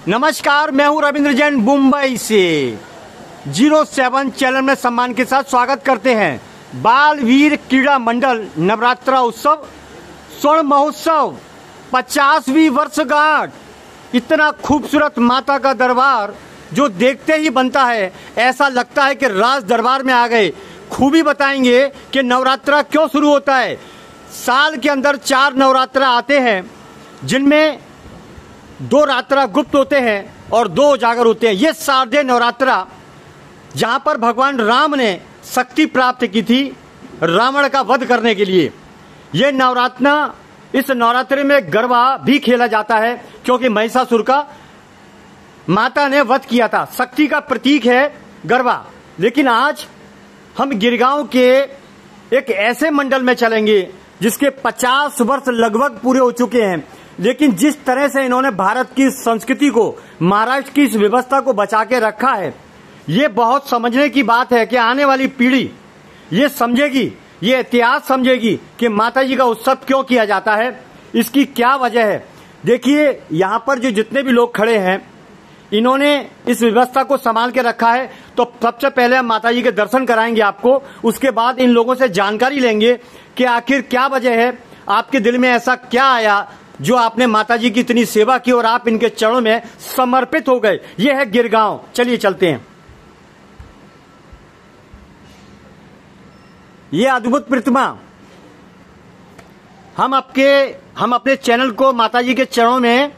नमस्कार, मैं हूं रविंद्र जैन मुंबई से 07 चैनल में सम्मान के साथ स्वागत करते हैं। बाल वीर क्रीड़ा मंडल नवरात्रा उत्सव स्वर्ण महोत्सव 50वीं वर्षगांठ। इतना खूबसूरत माता का दरबार जो देखते ही बनता है, ऐसा लगता है कि राज दरबार में आ गए। खूबी बताएंगे कि नवरात्रा क्यों शुरू होता है। साल के अंदर 4 नवरात्रा आते हैं, जिनमें 2 रात्रा गुप्त होते हैं और 2 उजागर होते हैं। ये शारदीय नवरात्रा जहां पर भगवान राम ने शक्ति प्राप्त की थी रावण का वध करने के लिए। ये नवरात्रा, इस नवरात्रि में गरबा भी खेला जाता है, क्योंकि महिषासुर का माता ने वध किया था। शक्ति का प्रतीक है गरबा। लेकिन आज हम गिरगांव के एक ऐसे मंडल में चलेंगे जिसके 50 वर्ष लगभग पूरे हो चुके हैं, लेकिन जिस तरह से इन्होंने भारत की संस्कृति को, महाराष्ट्र की इस व्यवस्था को बचा के रखा है, ये बहुत समझने की बात है कि आने वाली पीढ़ी ये समझेगी, ये इतिहास समझेगी कि माताजी का उत्सव क्यों किया जाता है, इसकी क्या वजह है। देखिए, यहाँ पर जो जितने भी लोग खड़े हैं, इन्होंने इस व्यवस्था को संभाल के रखा है। तो सबसे पहले हम माताजी के दर्शन कराएंगे आपको, उसके बाद इन लोगों से जानकारी लेंगे कि आखिर क्या वजह है, आपके दिल में ऐसा क्या आया जो आपने माताजी की इतनी सेवा की और आप इनके चरणों में समर्पित हो गए। यह है गिरगांव। चलिए चलते हैं। ये अद्भुत प्रतिमा हम अपने चैनल को माताजी के चरणों में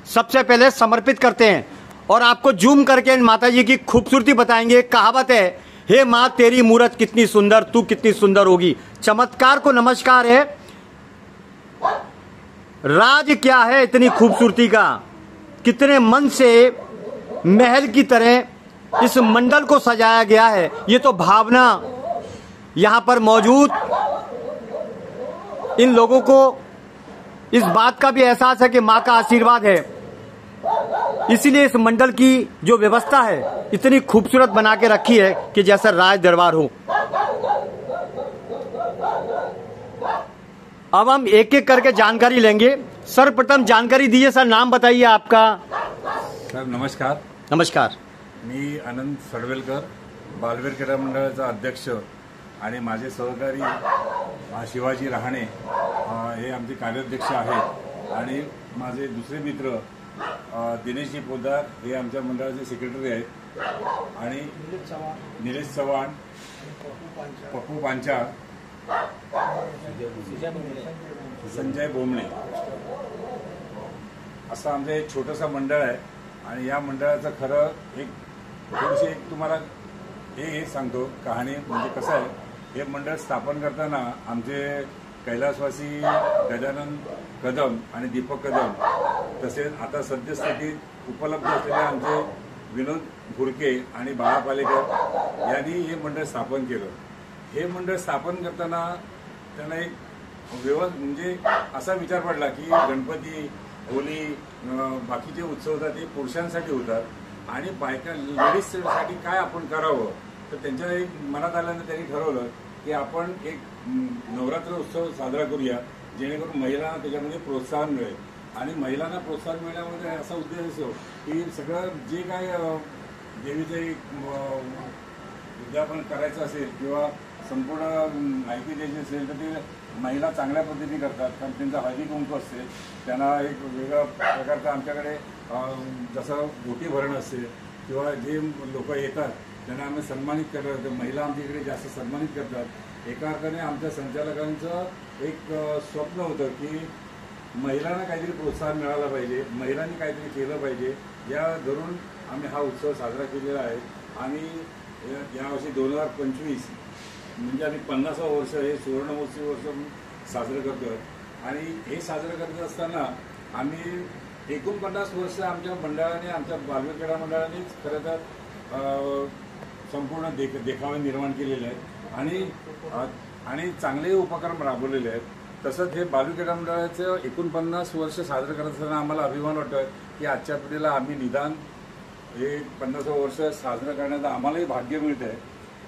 सबसे पहले समर्पित करते हैं और आपको जूम करके इन माताजी की खूबसूरती बताएंगे। कहावत है, हे माँ तेरी मूरत कितनी सुंदर, तू कितनी सुंदर होगी। चमत्कार को नमस्कार है। राज क्या है इतनी खूबसूरती का, कितने मन से महल की तरह इस मंडल को सजाया गया है। ये तो भावना यहां पर मौजूद इन लोगों को इस बात का भी एहसास है कि मां का आशीर्वाद है, इसीलिए इस मंडल की जो व्यवस्था है इतनी खूबसूरत बना के रखी है कि जैसा राज दरबार हो। अब हम एक एक करके जानकारी लेंगे। सर्वप्रथम जानकारी दीजिए सर, नाम बताइए आपका। सर नमस्कार। नमस्कार। मी आनंद सडवेलकर, बालवीर क्रीडा मंडळाचा अध्यक्ष आणि माझे सहकारी शिवाजी रहाणे हे आमचे कार्याध्यक्ष आहेत आणि माझे दुसरे मित्र दिनेशजी पोदार हे आमच्या मंडळाचे सेक्रेटरी आहेत आणि निलेश चव्हाण, पप्पू पांचाळ, संजय बोमणे असं आमचं एक छोटंसं मंडळ आहे। आणि या मंडळाचं खरं एक थोडीशी तुम्हाला हे सांगतो कहाणी। म्हणजे कसं आहे, हे मंडळ स्थापन करताना आमचे कैलासवासी गजानन कदम आणि दीपक कदम, तसेच आता सद्यस्थितीत उपलब्ध असलेले आमचे विनोद घुरके आणि बाळा पालेकर यांनी हे मंडळ स्थापन केलं। हे मंडळ स्थापन करताना त्यांना एक म्हणजे असा विचार पडला की गणपती, होली, बाकीचे उत्सव होतात ते पुरुषांसाठी होतात आणि बायका लेडीजसाठी काय आपण करावं। तर त्यांच्या एक मनात आल्यानंतर त्यांनी ठरवलं की आपण एक नवरात्र उत्सव साजरा करूया, जेणेकरून महिलांना त्याच्यामध्ये प्रोत्साहन मिळेल। आणि महिलांना प्रोत्साहन मिळण्यामध्ये असा उद्देश असतो की सगळं जे काय देवीचं उद्यापन करायचं असेल किंवा संपूर्ण माहिती द्यायची असेल तर ते महिला चांगल्या पद्धतीने करतात। कारण त्यांचा हळदी कुंकू असते, त्यांना एक वेगळ्या प्रकारचं आमच्याकडे जसं ओटी भरणं असते किंवा जे लोक येतात त्यांना आम्ही सन्मानित करतो। महिला आमच्या इकडे जास्त सन्मानित करतात। एका अर्थाने आमच्या संचालकांचं एक स्वप्न होतं की महिलांना काहीतरी प्रोत्साहन मिळालं पाहिजे, महिलांनी काहीतरी केलं पाहिजे, या धरून आम्ही हा उत्सव साजरा केलेला आहे। आणि यावर्षी 2025 म्हणजे आम्ही 50वं वर्ष हे सुवर्ण महोत्सवी वर्ष साजरं करतोय। आणि हे साजरं करत असताना आम्ही 49 वर्ष आमच्या मंडळाने, आमच्या बालवीर क्रीडा मंडळानेच खरं तर संपूर्ण देखावे निर्माण केलेले आहेत आणि चांगले उपक्रम राबवलेले आहेत। तसंच हे बालवीर क्रीडा मंडळाचं 49 वर्ष साजरं करत असताना आम्हाला अभिमान वाटतोय की आजच्या पिढीला आम्ही निदान हे 50वं वर्ष साजरं करण्याचं आम्हालाही भाग्य मिळतंय।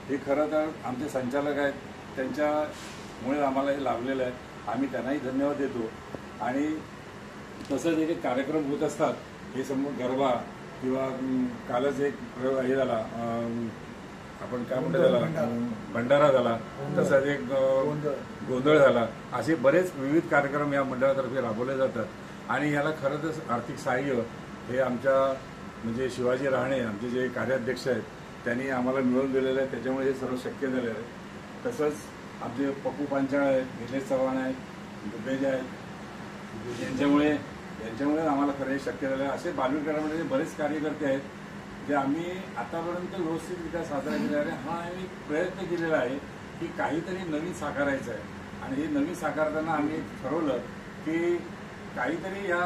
हे खरं तर आमचे संचालक आहेत, त्यांच्यामुळे आम्हाला हे लाभलेलं आहे। आम्ही त्यांनाही धन्यवाद देतो। आणि तसंच एक कार्यक्रम होत असतात हे समोर गरबा किंवा कालच एक हे झाला, आपण काय म्हणतो त्याला, भंडारा झाला, तसाच एक गोंधळ झाला. असे बरेच विविध कार्यक्रम या मंडळातर्फे राबवले जातात आणि याला खरं तर आर्थिक सहाय्य हे आमच्या म्हणजे शिवाजी रहाणे आमचे जे कार्याध्यक्ष आहेत त्यांनी आम्हाला मिळवून दिलेलं आहे. त्याच्यामुळे हे सर्व शक्य झालेलं आहे. तसंच आमचे पप्पू पांचाळ आहेत, निलेश चव्हाण आहेत, दुबेज आहेत, यांच्यामुळे आम्हाला खरं हे शक्य झालं आहे. असे बालविकारामध्ये बरेच कार्यकर्ते आहेत जे आम्ही आतापर्यंत व्यवस्थितरित्या साजरा केलेला आहे. हा आम्ही प्रयत्न केलेला आहे की काहीतरी नवीन साकारायचं आहे आणि हे नवीन साकारताना आम्ही ठरवलं की काहीतरी या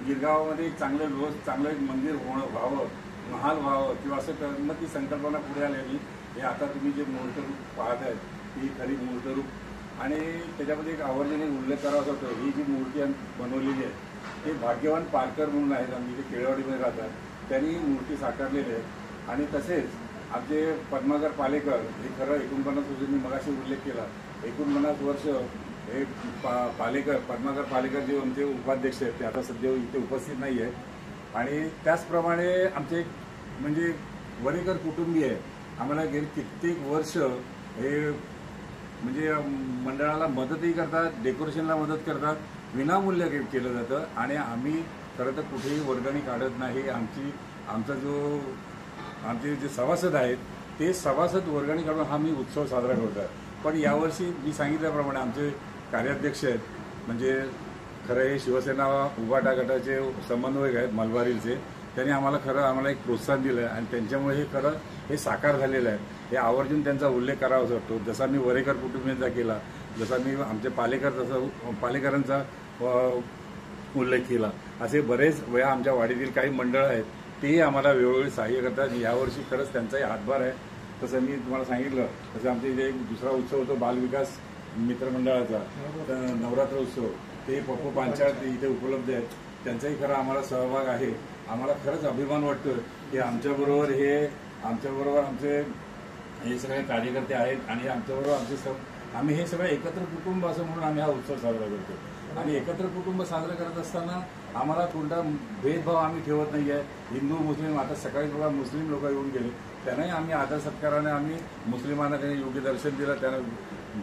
गिरगावामध्ये एक चांगलं एक मंदिर व्हावं, महाल व्हावं किंवा असं मग ती संकल्पना पुढे आलेली. हे आता तुम्ही जे मूर्तरूप पाहत आहेत ही खरी मूर्तरूप आणि त्याच्यामध्ये एक आवर्जून उल्लेख करावा होतो. ही जी मूर्ती बनवलेली आहे ते भाग्यवान पारकर म्हणून आहेत, आम्ही इथे केळवाडीमध्ये राहतात, त्यांनी मूर्ती साकारलेली आहे. आणि तसेच आमचे पद्माकर पालेकर हे खरं 49 वर्ष मी मगाशी उल्लेख केला, 49 वर्ष हे पद्माकर पालेकर जे आमचे उपाध्यक्ष आहेत ते आता सध्या इथे उपस्थित नाही आहे. आणि त्याचप्रमाणे आमचे म्हणजे वरेकर कुटुंबीय आहे, आम्हाला गेली कित्येक वर्ष हे म्हणजे मंडळाला मदतही करतात, डेकोरेशनला मदत करतात, विनामूल्य केलं जातं. आणि आम्ही खरं तर कुठेही वर्गणी काढत नाही. आमचे जे सभासद आहेत ते सभासद वर्गणी काढून हा मी उत्सव साजरा करतो. पण यावर्षी मी सांगितल्याप्रमाणे आमचे कार्याध्यक्ष आहेत म्हणजे खरं हे शिवसेना उभाटा गटाचे समन्वयक आहेत मलबारीलचे, त्यांनी आम्हाला एक प्रोत्साहन दिलं आहे आणि त्यांच्यामुळे हे खरं हे साकार झालेलं आहे. हे आवर्जून त्यांचा उल्लेख करावा वाटतो. जसा मी वरेकर कुटुंबियांचा केला, जसा मी आमचे पालेकरांचा उल्लेख केला, असे बरेच वेळा आमच्या वाडीतील काही मंडळ आहेत तेही आम्हाला वेळोवेळी सहाय्य करतात. यावर्षी खरंच त्यांचाही हातभार आहे. तसं मी तुम्हाला सांगितलं तसं आमच्या इथे एक दुसरा उत्सव होतो बालविकास मित्रमंडळाचा नवरात्र उत्सव, ते पप्पू पांचाळ इथे उपलब्ध आहेत, त्यांचाही खरा आम्हाला सहभाग आहे. आम्हाला खरंच अभिमान वाटतो की आमच्याबरोबर आमचे हे सगळे कार्यकर्ते आहेत आणि आमच्याबरोबर आम्ही हे सगळं एकत्र कुटुंब असं म्हणून आम्ही हा उत्सव साजरा करतो. आणि एकत्र कुटुंब साजरा करत असताना आम्हाला कोणता भेदभाव आम्ही ठेवत नाही आहे. हिंदू मुस्लिम, आता सकाळी बघा मुस्लिम लोक येऊन गेले, त्यांनाही आम्ही आदर सत्काराने आम्ही मुस्लिमांना त्यांनी योग्य दर्शन दिलं, त्यांना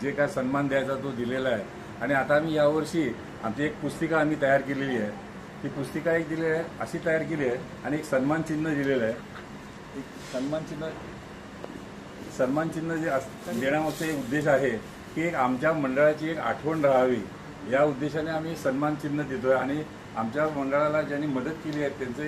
जे काय सन्मान द्यायचा तो दिलेला आहे. आणि आता आम्ही यावर्षी आमची एक पुस्तिका आम्ही तयार केलेली आहे. ती पुस्तिका एक दिली आहे अशी तयार केली आहे आणि एक सन्मान चिन्ह दिलेलं आहे. एक सन्मान चिन्ह जे देण्यामागचा एक उद्देश आहे की एक आमच्या मंडळाची एक आठवण राहावी या उद्देशाने आम्ही सन्मान चिन्ह देतोय. आणि आमच्या मंडळाला ज्यांनी मदत केली आहे त्यांचे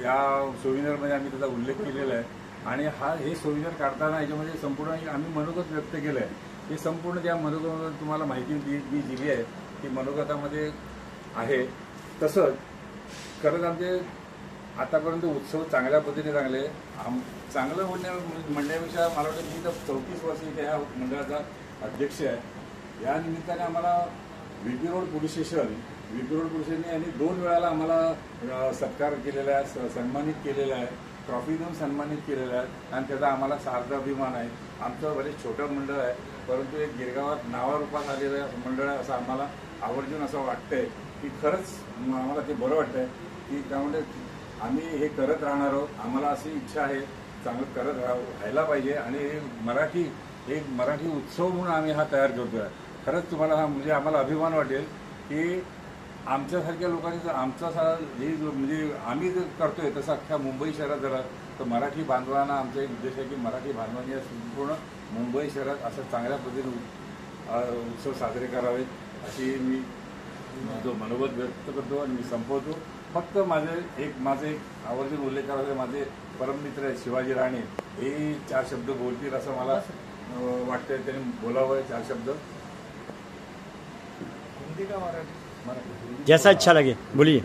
या सोविनरमध्ये आम्ही त्याचा उल्लेख केलेला आहे. आणि हे सोविनर काढताना याच्यामध्ये संपूर्ण आम्ही मनोगत व्यक्त केलं आहे. हे संपूर्ण त्या मनोगतामध्ये तुम्हाला माहिती मी दिली आहे ती मनोगतामध्ये आहे. तसंच खरंच आमचे आतापर्यंत उत्सव चांगल्या पद्धतीने चांगलं म्हणण्यापेक्षा मला वाटतं मी तर 34 वर्ष इथे ह्या मंडळाचा अध्यक्ष आहे. या निमित्ताने आम्हाला व्हीपी रोड पोलीस स्टेशनने यांनी 2 वेळाला आम्हाला सत्कार केलेला आहे, सन्मानित केलेला आहे, ट्रॉफी देऊन सन्मानित केलेलं आहे. आणि त्याचा आम्हाला सार्थ अभिमान आहे. आमचं बरेच छोटं मंडळ आहे परंतु एक गिरगावात नावारूपात आलेलं मंडळ आहे असं आम्हाला आवर्जून असं वाटतंय की खरंच आम्हाला ते बरं वाटतंय की त्यामुळे आम्ही हे करत राहणार आहोत. आम्हाला अशी इच्छा आहे चांगलं करत राहायला पाहिजे. आणि मराठी उत्सव म्हणून आम्ही हा तयार करतोय. खरंच तुम्हाला हा म्हणजे आम्हाला अभिमान वाटेल की आमच्यासारख्या लोकांनी जर म्हणजे आम्ही जर करतोय तसं अख्ख्या मुंबई शहरात झाला तर मराठी बांधवांना आमचा एक उद्देश आहे की मराठी बांधवांनी या संपूर्ण मुंबई शहरात असं चांगल्या पद्धतीने उत्सव साजरे करावेत अशी मी जो मनोगत व्यक्त करतो आणि मी संपवतो. फक्त माझे एक आवर्जून उल्लेख करायचा, माझे परममित्र आहेत शिवाजी राणे, हे 4 शब्द बोलतील असं मला वाटतंय. त्यांनी बोलावं 4 शब्द. हिंदी का मराठी? जैसा अच्छा लगे बोलिए.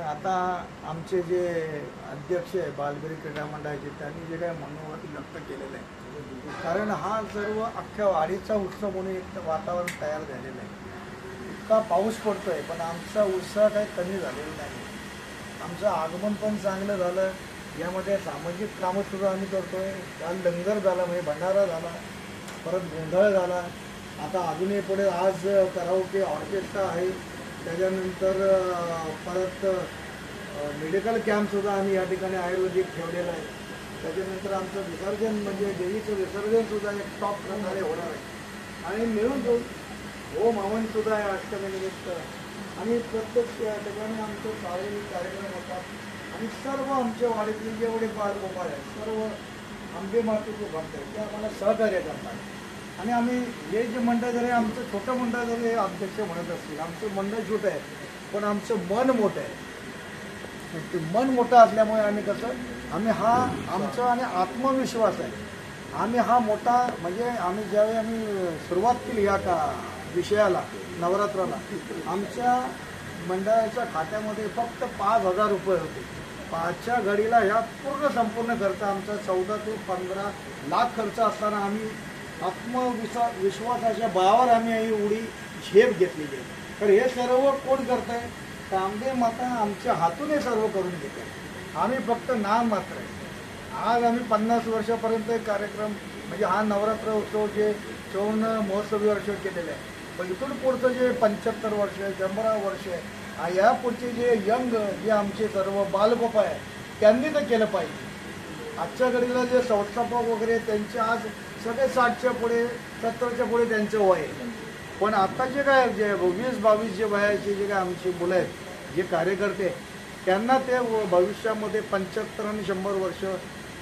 आता आमचे जे अध्यक्ष आहे बालबेरी क्रीडा मंडळाचे त्यांनी जे काही मनोगत व्यक्त केलेलं आहे, कारण हा सर्व अख्ख्या वाडीचा उत्सव म्हणून एक वातावरण तयार झालेलं आहे. इतका पाऊस पडतोय पण आमचा उत्साह काही कमी झालेला नाही. आमचं आगमन पण चांगलं झालं. यामध्ये सामाजिक कामं सुद्धा आम्ही करतोय. काल लंगर झाला, म्हणजे भंडारा झाला, परत गोंधळ झाला. आता अजूनही पुढे आज कराओके ऑर्केस्ट्रा आहे. त्याच्यानंतर परत मेडिकल कॅम्पसुद्धा आम्ही या ठिकाणी आयुर्वेदिक ठेवलेला आहे. त्याच्यानंतर आमचं विसर्जन म्हणजे देवीचं विसर्जनसुद्धा एक टॉप प्रकारे होणार आहे. आणि मिळून जाऊन होम हवनसुद्धा आहे अष्टमीनिमित्त. आणि प्रत्येक ठिकाणी आमचे सार्वजनिक कार्यक्रम होतात. आणि सर्व आमच्या वाडीतले जेवढे बालगोपाळ आहेत, सर्व आंबे मातेचे भक्त आहेत, ते आम्हाला सहकार्य करतात. आणि आम्ही हे जे मंडळ जरी आमचं छोटं मंडळ जरी हे अध्यक्ष म्हणत असतील, आमचं मंडळ छोटं आहे पण आमचं मन मोठं आहे. ते मन मोठं असल्यामुळे आम्ही आम्ही हा आमचा आणि आत्मविश्वास आहे. आम्ही हा मोठा म्हणजे आम्ही ज्यावेळी आम्ही सुरुवात केली या विषयाला नवरात्राला, आमच्या मंडळाच्या खात्यामध्ये फक्त 5,000 रुपये होते. 5च्या घडीला ह्या संपूर्ण खर्च आमचा 14 ते 15 लाख खर्च असताना आम्ही विश्वासाच्या बळावर आम्ही ही उडी झेप घेतलेली आहे. तर हे सर्व कोण करत आहे? कामदे माता आमच्या हातून हे सर्व करून घेते. आम्ही फक्त नाम मात्र आहे. आज आम्ही 50 वर्षापर्यंत कार्यक्रम म्हणजे हा नवरात्र उत्सव जे 54 महोत्सवी वर्ष केलेले आहे. पण इथून पुढचं जे 75 वर्ष 100 वर्ष आहे, या पुढचे जे यंग जे आमचे सर्व बालगोपाळ आहे त्यांनी तर केलं पाहिजे. आजच्या घडीला जे संस्थापक वगैरे त्यांचे आज सगळे 60च्या पुढे 70च्या पुढे त्यांचं वय आहे. पण आता जे काय जे 20-22 जे वयाचे जे काय आमची मुलं आहेत, जे कार्यकर्ते, त्यांना ते भविष्यामध्ये 75 आणि 100 वर्ष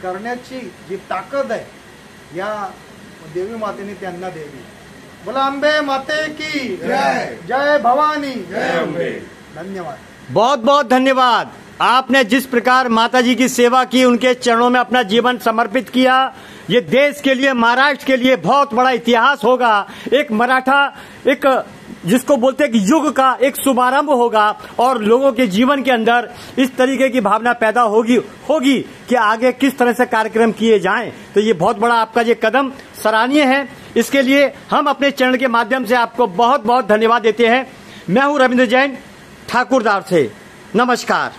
करण्याची जी ताकद आहे या देवी मातेने त्यांना द्यावी. बोला अंबे माते की जय. जय भवानी. जय अंबे. धन्यवाद. बहुत बहुत धन्यवाद. आपने जिस प्रकार माताजी की सेवा की, उनके चरणों में अपना जीवन समर्पित किया, ये देश के लिए, महाराष्ट्र के लिए बहुत बड़ा इतिहास होगा. एक मराठा, एक जिसको बोलते हैं कि युग का एक शुभारंभ होगा और लोगों के जीवन के अंदर इस तरीके की भावना पैदा होगी कि आगे किस तरह से कार्यक्रम किए जाएं. तो ये बहुत बड़ा आपका ये कदम सराहनीय है. इसके लिए हम अपने चैनल के माध्यम से आपको बहुत बहुत धन्यवाद देते हैं. मैं हूं रविंद्र जैन ठाकुरदार से. नमस्कार.